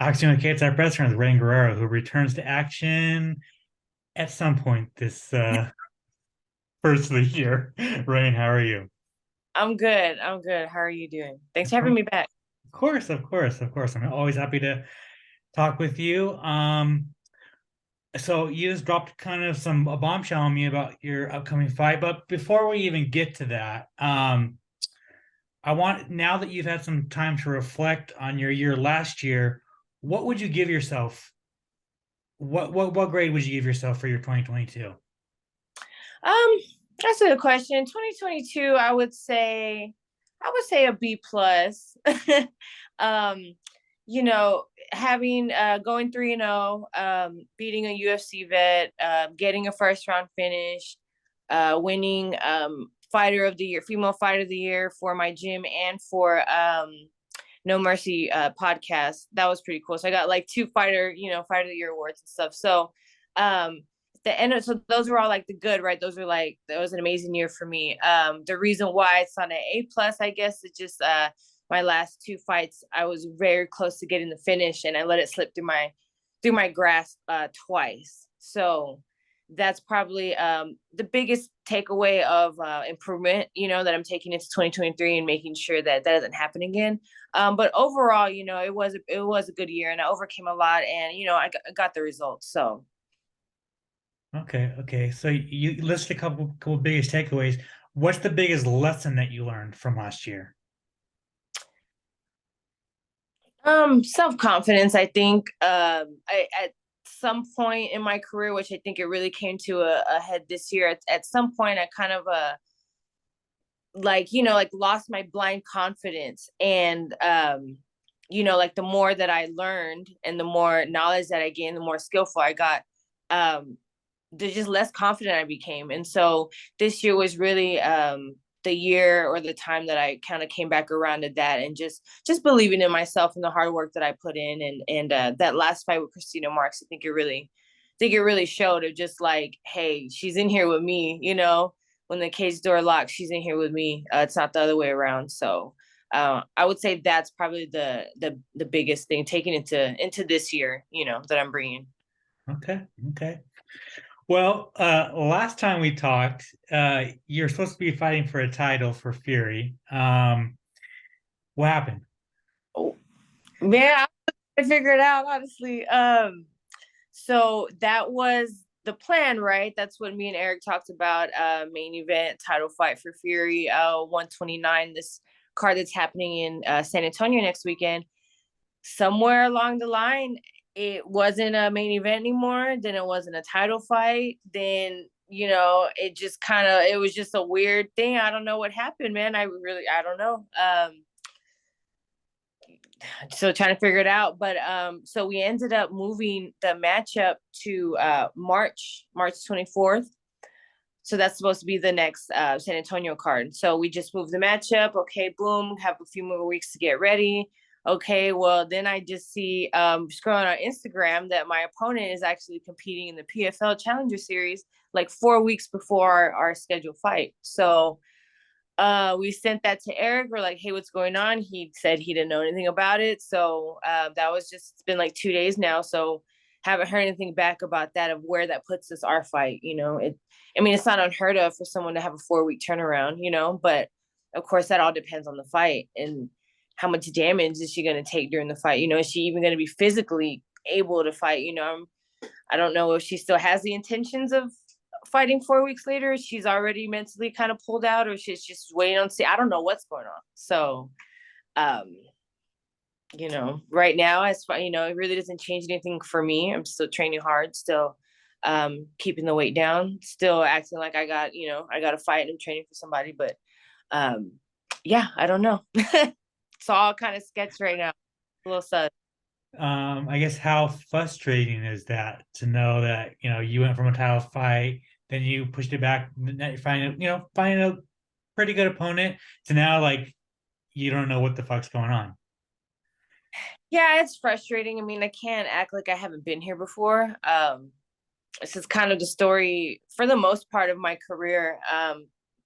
Action okay, it's our best friend, Rainn Guerrero, who returns to action at some point this first of the year. Rainn, how are you? I'm good. I'm good. How are you doing? Thanks for having Of me back. course, of course, of course. I'm always happy to talk with you. So you just dropped kind of a bombshell on me about your upcoming fight, but before we even get to that, I want now that you've had some time to reflect on your year last year, what would you give yourself? What grade would you give yourself for your 2022? Um, that's a good question. 2022, I would say a B plus. um, having going 3-0, beating a UFC vet, getting a first round finish, winning fighter of the year, female fighter of the year for my gym and for No Mercy podcast. That was pretty cool. So I got like two fighter of the year awards and stuff. So um so those were all like the good, right? Those were like that was an amazing year for me. The reason why it's on an A plus, I guess, is just my last two fights, I was very close to getting the finish and I let it slip through my grasp twice. So that's probably the biggest takeaway of improvement, that I'm taking into 2023 and making sure that that doesn't happen again. But overall, it was a good year, and I overcame a lot, and I got the results. So, Okay, okay. So you listed a couple biggest takeaways. What's the biggest lesson that you learned from last year? self confidence. I think I at some point in my career, which I think it really came to a head this year. At some point, I kind of like lost my blind confidence, and like the more that I learned and the more knowledge that I gained, the more skillful I got. um the just less confident I became. And so this year was really the year or the time that I kind of came back around to that, and just believing in myself and the hard work that I put in. And that last fight with Christina Marks, I think it really showed of just like, hey, she's in here with me, when the cage door locks, she's in here with me. It's not the other way around. So I would say that's probably the biggest thing taking into this year, that I'm bringing. Okay, okay. Well, last time we talked, you're supposed to be fighting for a title for Fury. What happened? Oh, man, I figure it out, honestly. So that was the plan, right? That's what me and Eric talked about. Main event title fight for Fury, 129. This card that's happening in San Antonio next weekend. Somewhere along the line, it wasn't a main event anymore. Then it wasn't a title fight. Then it was just a weird thing. I don't know what happened, man. I don't know. So trying to figure it out. But so we ended up moving the matchup to March 24th. So that's supposed to be the next San Antonio card. So we just moved the matchup. Okay, boom, have a few more weeks to get ready. Okay, well then I just see scrolling on Instagram that my opponent is actually competing in the PFL Challenger Series like 4 weeks before our scheduled fight. So we sent that to Eric. We're like, hey, what's going on? He said he didn't know anything about it. So that was just, it's been like 2 days now. So haven't heard anything back about that, of where that puts us, our fight. It's not unheard of for someone to have a 4 week turnaround, but of course that all depends on the fight and how much damage is she going to take during the fight. Is she even going to be physically able to fight? I don't know if she still has the intentions of fighting 4 weeks later. She's already mentally kind of pulled out, or she's just waiting on see. I don't know what's going on. So, um, right now, as far, it really doesn't change anything for me. I'm still training hard, still keeping the weight down, still acting like I got to fight and training for somebody. But um, yeah, I don't know. It's all kind of sketch right now. A little sus. I guess how frustrating is that to know that you went from a title fight, then you pushed it back, now you're finding a pretty good opponent to now like you don't know what the fuck's going on. Yeah, it's frustrating. I mean, I can't act like I haven't been here before. This is kind of the story for the most part of my career.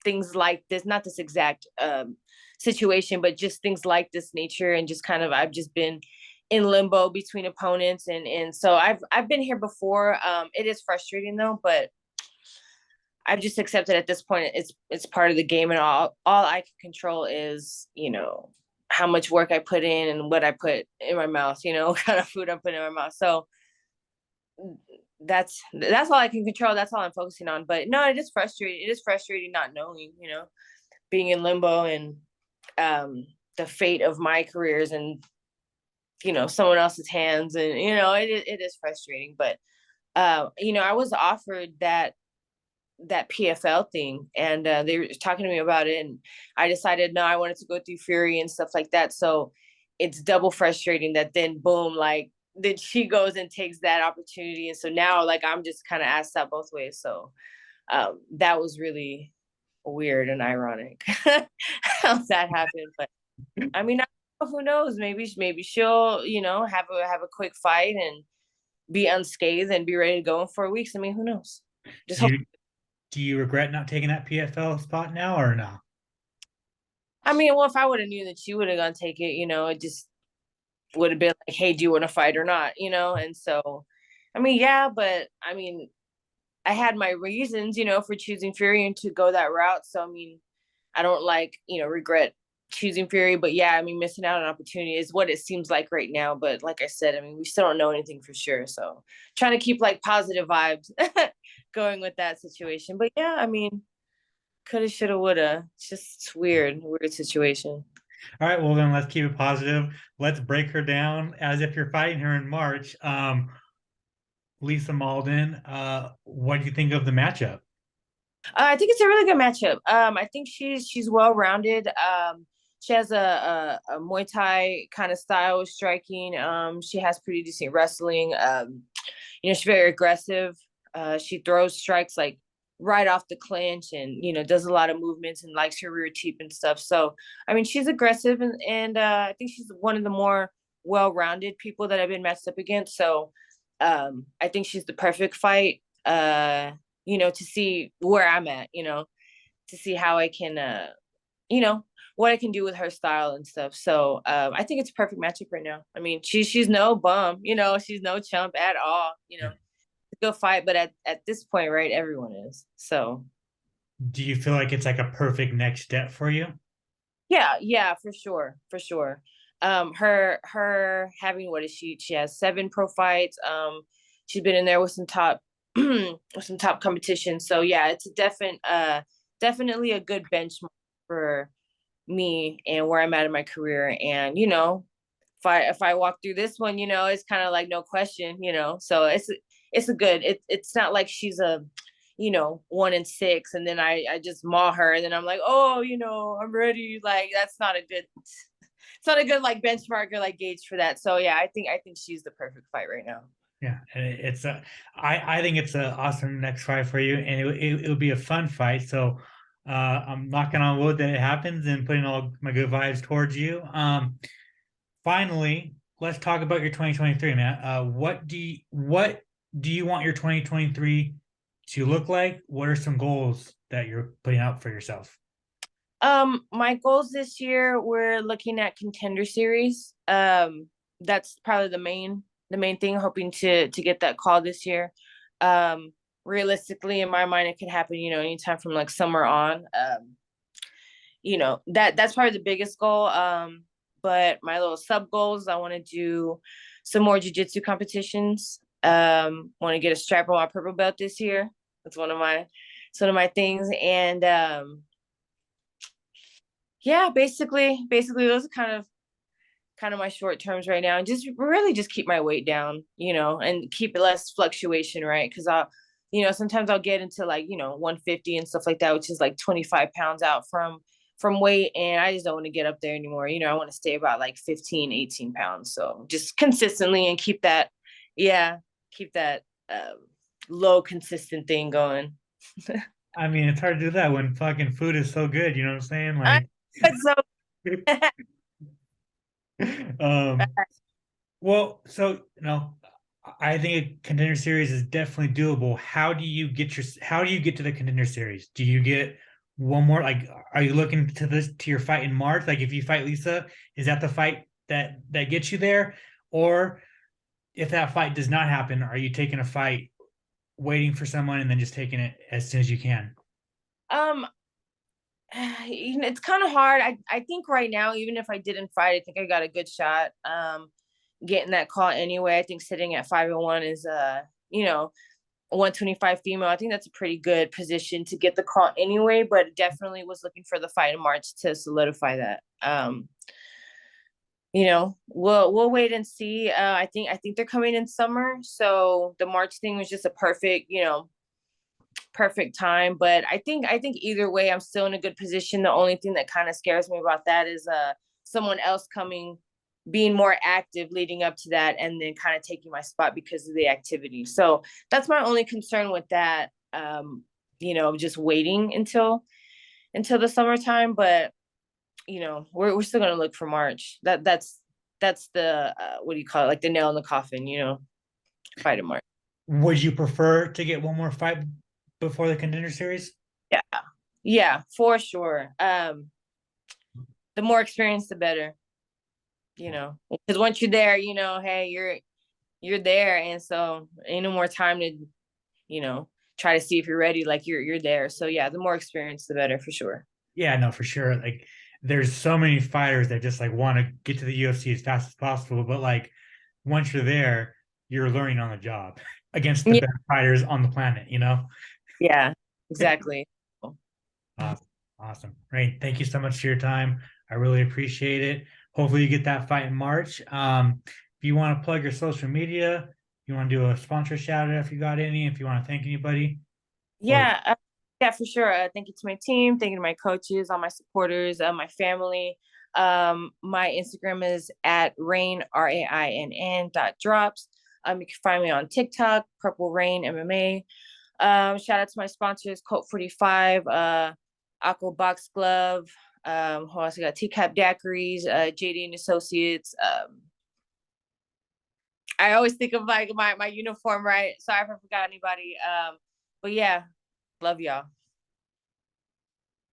Things like this, not this exact situation, but just things like this nature, and just kind of I've just been in limbo between opponents, and so I've been here before. It is frustrating though, but I've just accepted at this point it's part of the game, and all I can control is, how much work I put in and what I put in my mouth, what kind of food I'm putting in my mouth. So that's all I can control. That's all I'm focusing on. But no, it is frustrating. It is frustrating not knowing, being in limbo, and the fate of my careers and someone else's hands, and it is frustrating. But I was offered that PFL thing, and they were talking to me about it, and I decided no, I wanted to go through Fury and stuff like that. So it's double frustrating that then boom, like then she goes and takes that opportunity, and so now like I'm just kind of asked out both ways. So that was really weird and ironic how that happened. But I mean, who knows? Maybe she'll have a quick fight and be unscathed and be ready to go in 4 weeks. I mean, who knows? Just Do hope. you regret not taking that PFL spot now or no? I mean, well, if I would have knew that she would have gone take it, it just would have been like, hey, do you want to fight or not? And so, I mean, yeah, but I mean, I had my reasons, for choosing Fury and to go that route. So, I mean, I don't regret choosing Fury, but yeah, I mean, missing out on opportunity is what it seems like right now. But like I said, I mean, we still don't know anything for sure. So trying to keep like positive vibes going with that situation. But yeah, I mean, coulda, shoulda, woulda. It's just weird situation. All right, well then let's keep it positive. Let's break her down as if you're fighting her in March. Lisa Malden, what do you think of the matchup? I think it's a really good matchup. I think she's well rounded. She has a Muay Thai kind of style of striking. She has pretty decent wrestling. She's very aggressive. She throws strikes like right off the clinch, and does a lot of movements and likes her rear teep and stuff. So I mean, she's aggressive, and I think she's one of the more well-rounded people that I've been matched up against. So I think she's the perfect fight. To see where I'm at, to see how I can, what I can do with her style and stuff. So I think it's a perfect matchup right now. I mean, she's no bum, she's no chump at all, to go fight. But at this point, right, everyone is. So Do you feel like it's like a perfect next step for you? yeah, for sure, for sure. Her having, what is she has 7 pro fights. She's been in there with some top with some top competition. So yeah, it's a definitely a good benchmark for me and where I'm at in my career. And if I walk through this one, it's kind of like no question, so it's a good, it's not like she's a 1-6 and then I just maul her and then I'm like, oh, I'm ready. Like that's not a good, it's not a good like benchmark or like gauge for that. So yeah, I think she's the perfect fight right now. Yeah, it's a. I think it's an awesome next fight for you, and it'll be a fun fight. So, I'm knocking on wood that it happens and putting all my good vibes towards you. Finally, let's talk about your 2023, man. What do you want your 2023 to look like? What are some goals that you're putting out for yourself? My goals this year, we're looking at Contender Series. That's probably the main thing, hoping to get that call this year. Realistically, in my mind, it could happen, anytime from like summer on. That's probably the biggest goal. But my little sub goals, I want to do some more jiu-jitsu competitions. Want to get a strap on my purple belt this year. That's one of my things. And yeah, basically those are kind of my short terms right now, and just really just keep my weight down, and keep less fluctuation, right? Because sometimes I'll get into like 150 and stuff like that, which is like 25 pounds out from weight, and I just don't want to get up there anymore. I want to stay about like 15, 18 pounds. So just consistently and keep that low consistent thing going. I mean, it's hard to do that when fucking food is so good. You know what I'm saying? I, Like, so um, well, so I think a contender series is definitely doable. How do you get to the contender series? Do you get one more? Like, are you looking to your fight in March? Like, if you fight Lisa, is that the fight that gets you there? Or if that fight does not happen, are you taking a fight, waiting for someone, and then just taking it as soon as you can? Um, it's kind of hard. I think right now, even if I didn't fight, I think I got a good shot. Getting that call anyway. I think sitting at 501 is you know, 125 female. I think that's a pretty good position to get the call anyway, but definitely was looking for the fight in March to solidify that. We'll wait and see. I think they're coming in summer, so the March thing was just a perfect time. But I think either way, I'm still in a good position. The only thing that kind of scares me about that is someone else coming, being more active leading up to that, and then kind of taking my spot because of the activity. So that's my only concern with that. Just waiting until the summertime, but we're still gonna look for March. That's the what do you call it? Like the nail in the coffin, fight in March. Would you prefer to get one more fight before the contender series? Yeah, yeah, for sure. The more experience, the better. Because once you're there, hey, you're there, and so ain't no more time to try to see if you're ready. Like you're there. So yeah, the more experience, the better for sure. Yeah, no, for sure. Like, there's so many fighters that just like want to get to the UFC as fast as possible, but like once you're there, you're learning on the job against the Yeah, best fighters on the planet, you know? yeah, exactly. Awesome. Awesome. Great. Thank you so much for your time. I really appreciate it. Hopefully you get that fight in March. If you want to plug your social media, you want to do a sponsor shout out if you got any, if you want to thank anybody, or Yeah, yeah, for sure. Thank you to my team. Thank you to my coaches, all my supporters, my family. My Instagram is at Rainn RAINN .drops. You can find me on TikTok, Purple Rain MMA. Shout out to my sponsors, Colt 45, Aqua Box Glove. Who else? I got TCAP Daiquiris, JD and Associates. I always think of like my uniform, right? Sorry if I forgot anybody. But yeah, love y'all.